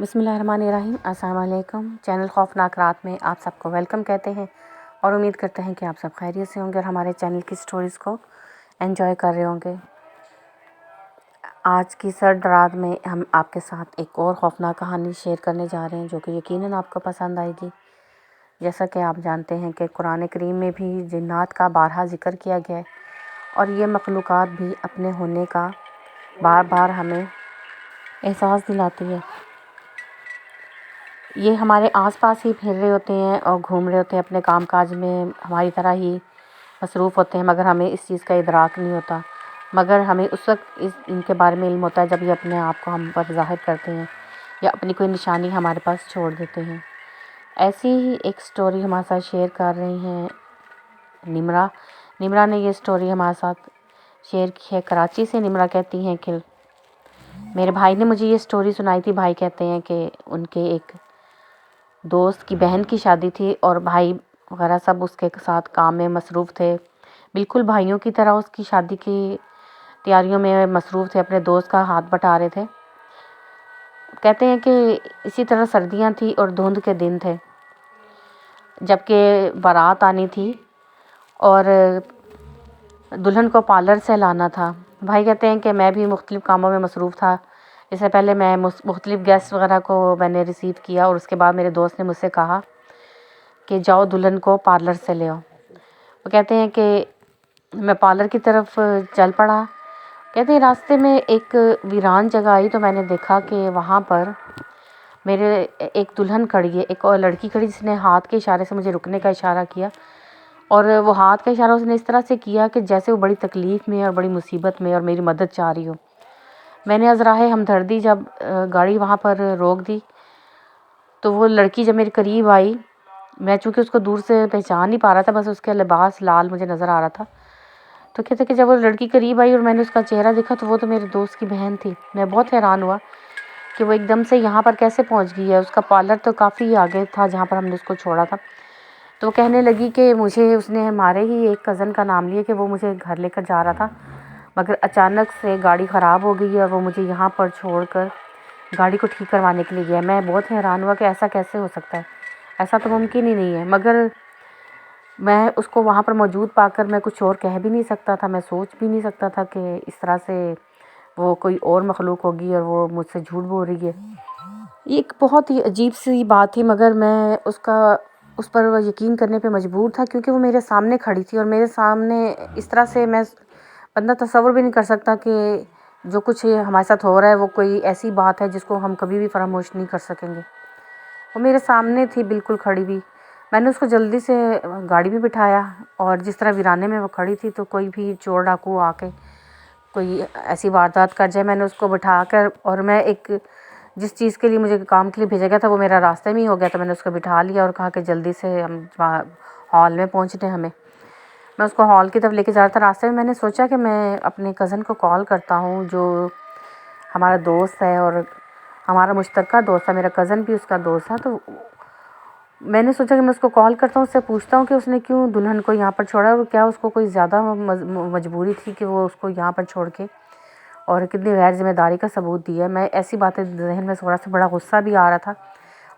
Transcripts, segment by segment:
بسم اللہ الرحمن الرحیم۔ السلام علیکم۔ چینل خوفناک رات میں آپ سب کو ویلکم کہتے ہیں اور امید کرتے ہیں کہ آپ سب خیریت سے ہوں گے اور ہمارے چینل کی سٹوریز کو انجوائے کر رہے ہوں گے۔ آج کی سرد رات میں ہم آپ کے ساتھ ایک اور خوفناک کہانی شیئر کرنے جا رہے ہیں جو کہ یقیناً آپ کو پسند آئے گی۔ جیسا کہ آپ جانتے ہیں کہ قرآن کریم میں بھی جنات کا بارہا ذکر کیا گیا ہے اور یہ مخلوقات بھی اپنے ہونے کا بار بار ہمیں احساس دلاتی ہے۔ یہ ہمارے آس پاس ہی پھر رہے ہوتے ہیں اور گھوم رہے ہوتے ہیں، اپنے کام کاج میں ہماری طرح ہی مصروف ہوتے ہیں، مگر ہمیں اس چیز کا ادراک نہیں ہوتا، مگر ہمیں اس وقت ان کے بارے میں علم ہوتا ہے جب یہ اپنے آپ کو ہم پر ظاہر کرتے ہیں یا اپنی کوئی نشانی ہمارے پاس چھوڑ دیتے ہیں۔ ایسی ہی ایک سٹوری ہمارے ساتھ شیئر کر رہی ہیں نمرہ نے یہ سٹوری ہمارے ساتھ شیئر کی ہے۔ کراچی سے نمرہ کہتی ہیں کہ میرے بھائی نے مجھے یہ سٹوری سنائی تھی۔ بھائی کہتے ہیں کہ ان کے ایک دوست کی بہن کی شادی تھی اور بھائی وغیرہ سب اس کے ساتھ کام میں مصروف تھے، بالکل بھائیوں کی طرح اس کی شادی کی تیاریوں میں مصروف تھے، اپنے دوست کا ہاتھ بٹا رہے تھے۔ کہتے ہیں کہ اسی طرح سردیاں تھی اور دھند کے دن تھے جبکہ بارات آنی تھی اور دلہن کو پارلر سے لانا تھا۔ بھائی کہتے ہیں کہ میں بھی مختلف کاموں میں مصروف تھا۔ اس سے پہلے میں مختلف گیسٹ وغیرہ کو میں نے ریسیو کیا اور اس کے بعد میرے دوست نے مجھ سے کہا کہ جاؤ دلہن کو پارلر سے لے آؤ۔ وہ کہتے ہیں کہ میں پارلر کی طرف چل پڑا۔ کہتے ہیں راستے میں ایک ویران جگہ آئی تو میں نے دیکھا کہ وہاں پر میرے ایک دلہن کھڑی ہے، ایک اور لڑکی کھڑی جس نے ہاتھ کے اشارے سے مجھے رکنے کا اشارہ کیا، اور وہ ہاتھ کا اشارہ اس نے اس طرح سے کیا کہ جیسے وہ بڑی تکلیف میں اور بڑی مصیبت میں اور میری مدد چاہ رہی ہو۔ میں نے ازراہ ہمدردی جب گاڑی وہاں پر روک دی تو وہ لڑکی جب میرے قریب آئی، میں چونکہ اس کو دور سے پہچان نہیں پا رہا تھا، بس اس کا لباس لال مجھے نظر آ رہا تھا، تو کہتے کہ جب وہ لڑکی قریب آئی اور میں نے اس کا چہرہ دیکھا تو وہ تو میرے دوست کی بہن تھی۔ میں بہت حیران ہوا کہ وہ ایک دم سے یہاں پر کیسے پہنچ گئی ہے۔ اس کا پارلر تو کافی آگے تھا جہاں پر ہم نے اس کو چھوڑا تھا۔ تو وہ کہنے لگی کہ مجھے اس نے ہمارے ہی ایک کزن کا نام لیا کہ وہ مجھے گھر لے کر جا رہا تھا، مگر اچانک سے گاڑی خراب ہو گئی ہے اور وہ مجھے یہاں پر چھوڑ کر گاڑی کو ٹھیک کروانے کے لیے گیا۔ میں بہت حیران ہوا کہ ایسا کیسے ہو سکتا ہے، ایسا تو ممکن ہی نہیں ہے، مگر میں اس کو وہاں پر موجود پا کر میں کچھ اور کہہ بھی نہیں سکتا تھا، میں سوچ بھی نہیں سکتا تھا کہ اس طرح سے وہ کوئی اور مخلوق ہوگی اور وہ مجھ سے جھوٹ بول رہی ہے۔ یہ ایک بہت ہی عجیب سی بات تھی، مگر میں اس پر یقین کرنے پہ مجبور تھا کیونکہ وہ میرے سامنے کھڑی تھی اور میرے سامنے اس طرح سے بندہ تصور بھی نہیں کر سکتا کہ جو کچھ ہمارے ساتھ ہو رہا ہے وہ کوئی ایسی بات ہے جس کو ہم کبھی بھی فراموش نہیں کر سکیں گے۔ وہ میرے سامنے تھی بالکل کھڑی ہوئی۔ میں نے اس کو جلدی سے گاڑی بھی بٹھایا اور جس طرح ویرانے میں وہ کھڑی تھی تو کوئی بھی چور ڈاکو آ کے کوئی ایسی واردات کر جائے، میں نے اس کو بٹھا کر، اور میں جس چیز کے لیے مجھے کام کے لیے بھیجا گیا تھا وہ میرا راستے میں ہی ہو گیا، تو میں نے اس کو بٹھا لیا اور کہا کہ جلدی سے ہم ہال میں پہنچنے ہیں ہمیں۔ میں اس کو ہال کی طرف لے کے جا رہا تھا، راستے میں میں نے سوچا کہ میں اپنے کزن کو کال کرتا ہوں جو ہمارا دوست ہے اور ہمارا مشترکہ دوست ہے، میرا کزن بھی اس کا دوست ہے، تو میں نے سوچا کہ میں اس کو کال کرتا ہوں، اس سے پوچھتا ہوں کہ اس نے کیوں دلہن کو یہاں پر چھوڑا اور کیا اس کو کوئی زیادہ مجبوری تھی کہ وہ اس کو یہاں پر چھوڑ کے، اور کتنی غیر ذمہ داری کا ثبوت دیا ہے۔ میں ایسی باتیں ذہن میں تھوڑا سا بڑا غصہ بھی آ رہا تھا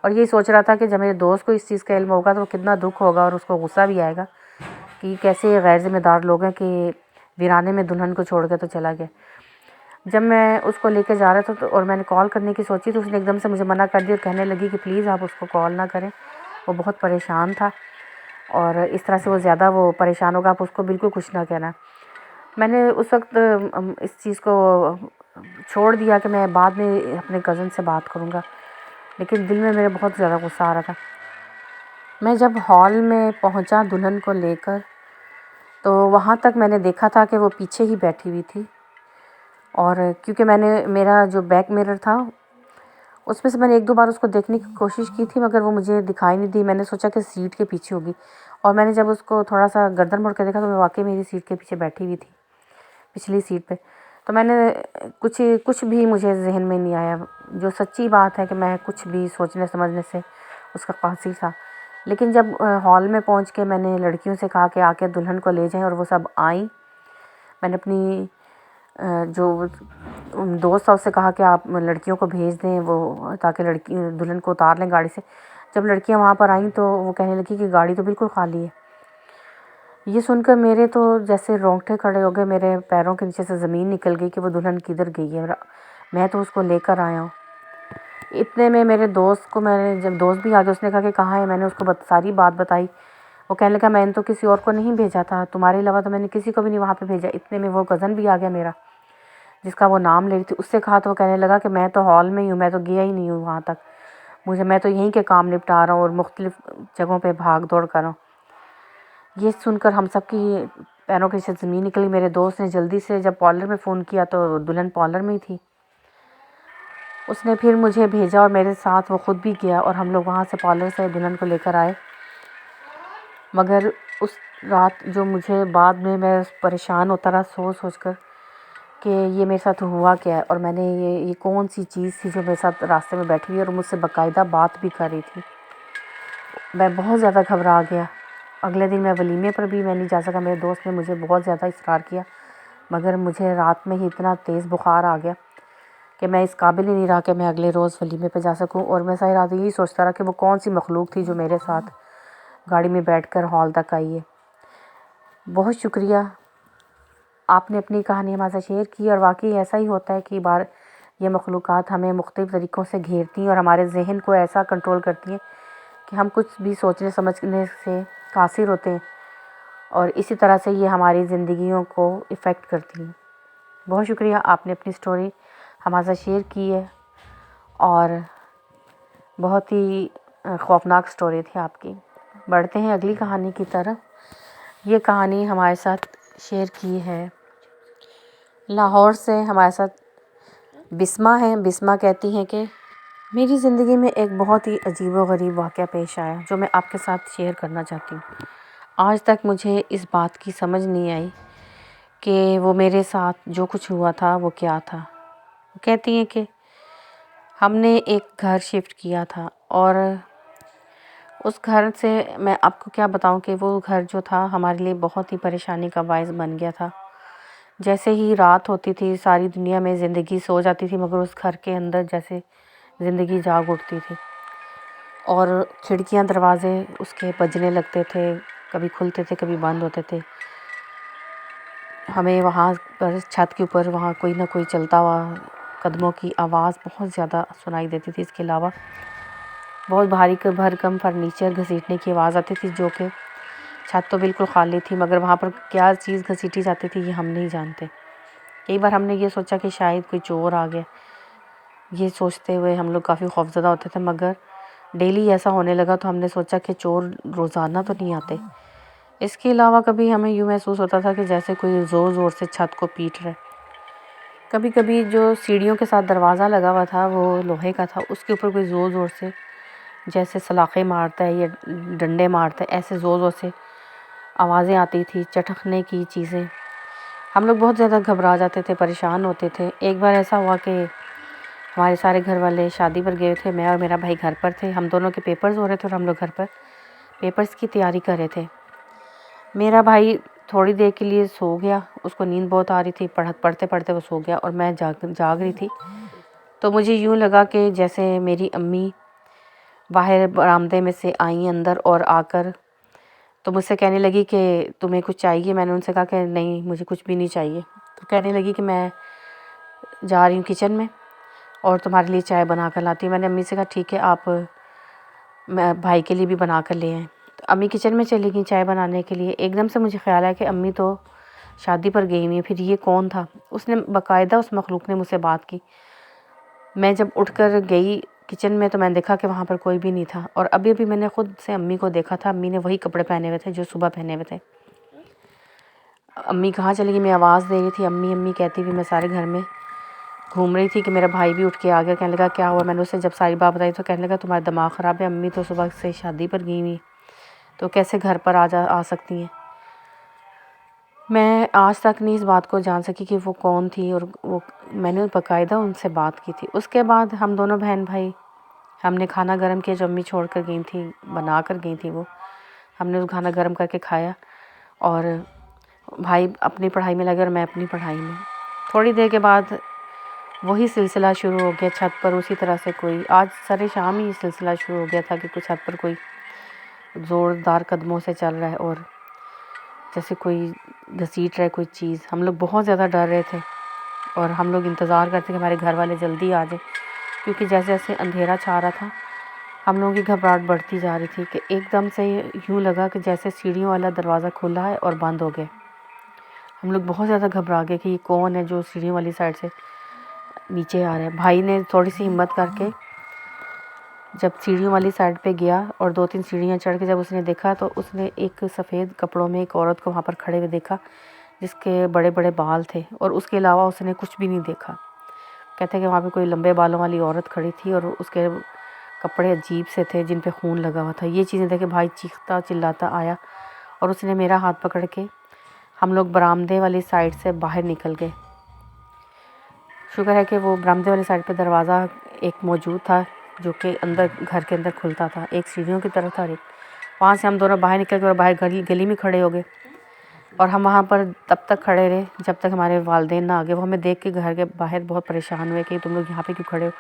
اور یہی سوچ رہا تھا کہ جب میرے دوست کو اس چیز کا علم ہوگا تو وہ کتنا دکھ ہوگا اور اس کو غصہ بھی آئے گا کہ کیسے غیر ذمہ دار لوگ ہیں کہ ویرانے میں دلہن کو چھوڑ کے تو چلا گیا۔ جب میں اس کو لے کے جا رہا تھا اور میں نے کال کرنے کی سوچی تو اس نے ایک دم سے مجھے منع کر دیا اور کہنے لگی کہ پلیز آپ اس کو کال نہ کریں، وہ بہت پریشان تھا اور اس طرح سے وہ زیادہ پریشان ہوگا، آپ اس کو بالکل کچھ نہ کہنا۔ میں نے اس وقت اس چیز کو چھوڑ دیا کہ میں بعد میں اپنے کزن سے بات کروں گا، لیکن دل میں میرے بہت زیادہ غصہ آ رہا تھا۔ میں جب ہال میں پہنچا دلہن کو لے کر تو وہاں تک میں نے دیکھا تھا کہ وہ پیچھے ہی بیٹھی ہوئی تھی، اور کیونکہ میرا جو بیک میرر تھا اس میں سے میں نے ایک دو بار اس کو دیکھنے کی کوشش کی تھی مگر وہ مجھے دکھائی نہیں دی۔ میں نے سوچا کہ سیٹ کے پیچھے ہوگی، اور میں نے جب اس کو تھوڑا سا گردن موڑ کے دیکھا تو وہ واقعی میری سیٹ کے پیچھے بیٹھی ہوئی تھی، پچھلی سیٹ پہ۔ تو میں نے کچھ بھی مجھے ذہن میں نہیں آیا، جو سچی بات ہے کہ میں کچھ بھی سوچنے سمجھنے سے اس کا قاصر تھا۔ لیکن جب ہال میں پہنچ کے میں نے لڑکیوں سے کہا کہ آ کے دلہن کو لے جائیں اور وہ سب آئیں، میں نے اپنی جو دوست تھا اس سے کہا کہ آپ لڑکیوں کو بھیج دیں وہ تاکہ لڑکی دلہن کو اتار لیں گاڑی سے. جب لڑکیاں وہاں پر آئیں تو وہ کہنے لگی کہ گاڑی تو بالکل خالی ہے. یہ سن کر میرے تو جیسے رونگٹے کھڑے ہو گئے، میرے پیروں کے نیچے سے زمین نکل گئی کہ وہ دلہن کدھر گئی ہے، میں تو اس کو لے کر آیا ہوں. اتنے میں میرے دوست کو، میں نے جب دوست بھی آ گیا، اس نے کہا کہ کہاں ہے. میں نے اس کو ساری بات بتائی. وہ کہنے لگا میں نے تو کسی اور کو نہیں بھیجا تھا، تمہارے علاوہ تو میں نے کسی کو بھی نہیں وہاں پہ بھیجا. اتنے میں وہ کزن بھی آ گیا میرا جس کا وہ نام لے رہی تھی. اس سے کہا تو وہ کہنے لگا کہ میں تو ہال میں ہی ہوں، میں تو گیا ہی نہیں ہوں وہاں تک، میں تو یہیں کے کام نپٹا رہا ہوں اور مختلف جگہوں پہ بھاگ دوڑ کر رہا ہوں. یہ سن کر ہم سب کی پیروں کے نیچے زمین نکلی. میرے دوست نے جلدی سے جب پارلر میں فون کیا تو دلہن پارلر میں ہی تھی. اس نے پھر مجھے بھیجا اور میرے ساتھ وہ خود بھی گیا اور ہم لوگ وہاں سے پارلر سے دلہن کو لے کر آئے. مگر اس رات جو مجھے بعد میں پریشان ہوتا رہا سوچ سوچ کر کہ یہ میرے ساتھ ہوا کیا ہے، اور میں نے یہ کون سی چیز تھی جو میرے ساتھ راستے میں بیٹھی ہوئی اور مجھ سے باقاعدہ بات بھی کر رہی تھی. میں بہت زیادہ گھبرا گیا. اگلے دن میں ولیمے پر بھی میں نہیں جا سکا. میرے دوست نے مجھے بہت زیادہ اصرار کیا، مگر مجھے رات میں ہی اتنا تیز بخار آ گیا کہ میں اس قابل ہی نہیں رہا کہ میں اگلے روز ولیمے پہ جا سکوں. اور میں ساری رات یہی سوچتا رہا کہ وہ کون سی مخلوق تھی جو میرے ساتھ گاڑی میں بیٹھ کر ہال تک آئی ہے. بہت شکریہ، آپ نے اپنی کہانی ہمارے ساتھ شیئر کی. اور واقعی ایسا ہی ہوتا ہے کہ بار یہ مخلوقات ہمیں مختلف طریقوں سے گھیرتی ہیں اور ہمارے ذہن کو ایسا کنٹرول کرتی ہیں کہ ہم کچھ بھی سوچنے سمجھنے سے قاصر ہوتے ہیں، اور اسی طرح سے یہ ہماری زندگیوں کو افیکٹ کرتی ہیں. بہت شکریہ، آپ نے اپنی سٹوری ہمارے ساتھ شیئر کی ہے، اور بہت ہی خوفناک سٹوری تھی آپ کی. بڑھتے ہیں اگلی کہانی کی طرف. یہ کہانی ہمارے ساتھ شیئر کی ہے لاہور سے ہمارے ساتھ بسمہ ہے. بسمہ کہتی ہیں کہ میری زندگی میں ایک بہت ہی عجیب و غریب واقعہ پیش آیا جو میں آپ کے ساتھ شیئر کرنا چاہتی ہوں. آج تک مجھے اس بات کی سمجھ نہیں آئی کہ وہ میرے ساتھ جو کچھ ہوا تھا وہ کیا تھا. کہتی ہیں کہ ہم نے ایک گھر شفٹ کیا تھا، اور اس گھر سے میں آپ کو کیا بتاؤں کہ وہ گھر جو تھا ہمارے لیے بہت ہی پریشانی کا باعث بن گیا تھا. جیسے ہی رات ہوتی تھی ساری دنیا میں زندگی سو جاتی تھی، مگر اس گھر کے اندر جیسے زندگی جاگ اٹھتی تھی، اور کھڑکیاں دروازے اس کے بجنے لگتے تھے، کبھی کھلتے تھے کبھی بند ہوتے تھے. ہمیں وہاں پر چھت کے اوپر وہاں کوئی نہ کوئی چلتا ہوا قدموں کی آواز بہت زیادہ سنائی دیتی تھی. اس کے علاوہ بہت بھاری بھرکم فرنیچر گھسیٹنے کی آواز آتی تھی، جو کہ چھت تو بالکل خالی تھی مگر وہاں پر کیا چیز گھسیٹی جاتی تھی یہ ہم نہیں جانتے. کئی بار ہم نے یہ سوچا کہ شاید کوئی چور آ گیا، یہ سوچتے ہوئے ہم لوگ کافی خوفزدہ ہوتے تھے. مگر ڈیلی ایسا ہونے لگا تو ہم نے سوچا کہ چور روزانہ تو نہیں آتے. اس کے علاوہ کبھی ہمیں یوں محسوس ہوتا تھا کہ جیسے کوئی زور زور سے چھت کو پیٹ رہا ہے. کبھی کبھی جو سیڑھیوں کے ساتھ دروازہ لگا ہوا تھا وہ لوہے کا تھا، اس کے اوپر کوئی زور زور سے جیسے سلاخیں مارتا ہے یا ڈنڈے مارتا ہے، ایسے زور زور سے آوازیں آتی تھی، چٹکنے کی چیزیں. ہم لوگ بہت زیادہ گھبرا جاتے تھے، پریشان ہوتے تھے. ایک بار ایسا ہوا کہ ہمارے سارے گھر والے شادی پر گئے تھے، میں اور میرا بھائی گھر پر تھے. ہم دونوں کے پیپرز ہو رہے تھے اور ہم لوگ گھر پر پیپرز کی تیاری کر رہے تھے. میرا بھائی تھوڑی دیر کے لیے سو گیا، اس کو نیند بہت آ رہی تھی، پڑھتے پڑھتے وہ سو گیا اور میں جاگ رہی تھی. تو مجھے یوں لگا کہ جیسے میری امی باہر برآمدے میں سے آئیں اندر اور آ کر تو مجھ سے کہنے لگی کہ تمہیں کچھ چاہیے. میں نے ان سے کہا کہ نہیں مجھے کچھ بھی نہیں چاہیے. تو کہنے لگی کہ میں جا رہی ہوں کچن میں اور تمہارے لیے چائے بنا کر لاتی ہوں. میں نے امی سے کہا ٹھیک ہے، آپ میں بھائی کے لیے بھی بنا کر لے آئیں. تو امی کچن میں چلی گئیں چائے بنانے کے لیے. ایک دم سے مجھے خیال آیا کہ امی تو شادی پر گئی ہوئی ہیں، پھر یہ کون تھا. اس نے باقاعدہ اس مخلوق نے مجھ سے بات کی. میں جب اٹھ کر گئی کچن میں تو میں نے دیکھا کہ وہاں پر کوئی بھی نہیں تھا، اور ابھی ابھی میں نے خود سے امی کو دیکھا تھا. امی نے وہی کپڑے پہنے ہوئے تھے جو صبح پہنے ہوئے تھے. امی کہاں چلی گئی، میں آواز دے رہی تھی امی امی کہتی ہوئی میں سارے گھر میں گھوم رہی تھی کہ میرا بھائی بھی اٹھ کے آ گیا. کہنے لگا کیا ہوا. میں نے اسے جب ساری بات بتائی تو کہنے لگا تمہارا دماغ خراب ہے، امی تو صبح سے شادی پر گئی ہوئی تو کیسے گھر پر آ سکتی ہیں. میں آج تک نہیں اس بات کو جان سکی کہ وہ کون تھی، اور میں نے باقاعدہ ان سے بات کی تھی. اس کے بعد ہم دونوں بہن بھائی ہم نے کھانا گرم کیا جو امی چھوڑ کر گئی تھیں، بنا کر گئی تھیں. وہ ہم نے اس کھانا گرم کر کے کھایا، اور بھائی اپنی پڑھائی میں لگے اور میں اپنی پڑھائی میں. تھوڑی دیر کے بعد وہی سلسلہ شروع ہو گیا چھت پر اسی طرح سے کوئی، آج سر شام ہی سلسلہ شروع ہو گیا تھا کہ کوئی چھت پر کوئی زوردار قدموں سے چل رہا ہے اور جیسے کوئی گھسیٹ رہا ہے کوئی چیز۔ ہم لوگ بہت زیادہ ڈر رہے تھے اور ہم لوگ انتظار کرتے کہ ہمارے گھر والے جلدی آ جائیں، کیونکہ جیسے جیسے اندھیرا چھا رہا تھا ہم لوگوں کی گھبراہٹ بڑھتی جا رہی تھی کہ ایک دم سے یوں لگا کہ جیسے سیڑھیوں والا دروازہ کھلا ہے اور بند ہو گیا۔ ہم لوگ بہت زیادہ گھبرا گئے کہ یہ کون ہے جو سیڑھیوں والی سائڈ سے نیچے آ رہا ہے۔ بھائی نے تھوڑی سی ہمت کر کے جب سیڑھیوں والی سائڈ پہ گیا اور 2-3 سیڑھیاں چڑھ کے جب اس نے دیکھا تو اس نے ایک سفید کپڑوں میں ایک عورت کو وہاں پر کھڑے ہوئے دیکھا جس کے بڑے بڑے بال تھے، اور اس کے علاوہ اس نے کچھ بھی نہیں دیکھا۔ کہتے ہیں کہ وہاں پہ کوئی لمبے بالوں والی عورت کھڑی تھی اور اس کے کپڑے عجیب سے تھے جن پہ خون لگا ہوا تھا۔ یہ چیزیں دیکھ کے بھائی چیختا چلاتا آیا اور اس نے میرا ہاتھ پکڑ کے ہم لوگ برآمدے والی سائڈ سے باہر نکل گئے۔ شکر ہے کہ وہ برآمدے والی سائڈ پہ دروازہ ایک موجود تھا جو کہ اندر گھر کے اندر کھلتا تھا، ایک سیڑھیوں کی طرف تھا اور ایک وہاں سے ہم دونوں باہر نکل گئے اور باہر گلی میں کھڑے ہو گئے، اور ہم وہاں پر تب تک کھڑے رہے جب تک ہمارے والدین نہ آ گئے۔ وہ ہمیں دیکھ کے گھر کے باہر بہت پریشان ہوئے کہ تم لوگ یہاں پہ کیوں کھڑے ہو،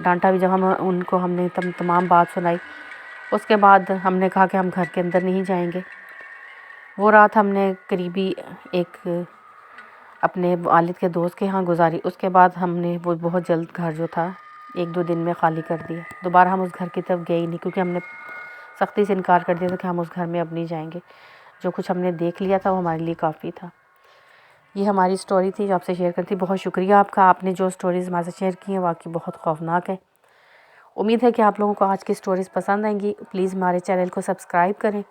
ڈانٹا بھی جب ہم نے تمام بات سنائی۔ اس کے بعد ہم نے کہا کہ ہم گھر کے اندر نہیں جائیں گے۔ وہ رات ہم نے قریبی ایک اپنے والد کے دوست کے ہاں گزاری۔ اس کے بعد ہم نے وہ بہت جلد گھر جو تھا 1-2 دن میں خالی کر دیا۔ دوبارہ ہم اس گھر کی طرف گئے ہی نہیں، کیونکہ ہم نے سختی سے انکار کر دیا تھا کہ ہم اس گھر میں اب نہیں جائیں گے۔ جو کچھ ہم نے دیکھ لیا تھا وہ ہمارے لیے کافی تھا۔ یہ ہماری سٹوری تھی جو آپ سے شیئر کرتی۔ بہت شکریہ آپ کا، آپ نے جو سٹوریز ہمارے سے شیئر کی ہیں واقعی بہت خوفناک ہے۔ امید ہے کہ آپ لوگوں کو آج کی سٹوریز پسند آئیں گی۔ پلیز ہمارے چینل کو سبسکرائب کریں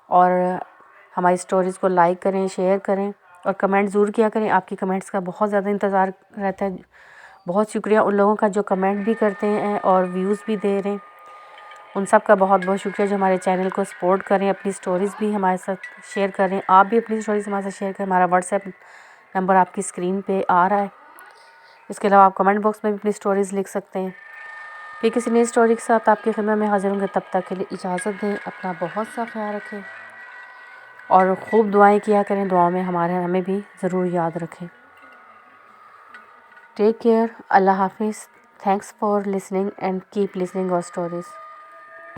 اور ہماری سٹوریز کو لائک کریں، شیئر کریں اور کمنٹ ضرور کیا کریں۔ آپ کی کمنٹس کا بہت زیادہ انتظار رہتا ہے۔ بہت شکریہ ان لوگوں کا جو کمنٹ بھی کرتے ہیں اور ویوز بھی دے رہے ہیں، ان سب کا بہت بہت شکریہ جو ہمارے چینل کو سپورٹ کریں، اپنی سٹوریز بھی ہمارے ساتھ شیئر کریں۔ آپ بھی اپنی سٹوریز ہمارے ساتھ شیئر کریں۔ ہمارا واٹس ایپ نمبر آپ کی اسکرین پہ آ رہا ہے۔ اس کے علاوہ آپ کمنٹ باکس میں بھی اپنی سٹوریز لکھ سکتے ہیں۔ پھر کسی نئی سٹوری کے ساتھ آپ کی خدمت میں حاضر ہوں گے، تب تک کے لیے اجازت دیں۔ اپنا بہت سا خیال رکھیں اور خوب دعائیں کیا کریں، دعاؤں میں ہمیں بھی ضرور یاد رکھیں۔ ٹیک کیئر، اللہ حافظ۔ Thanks for listening and keep listening اور سٹوریز۔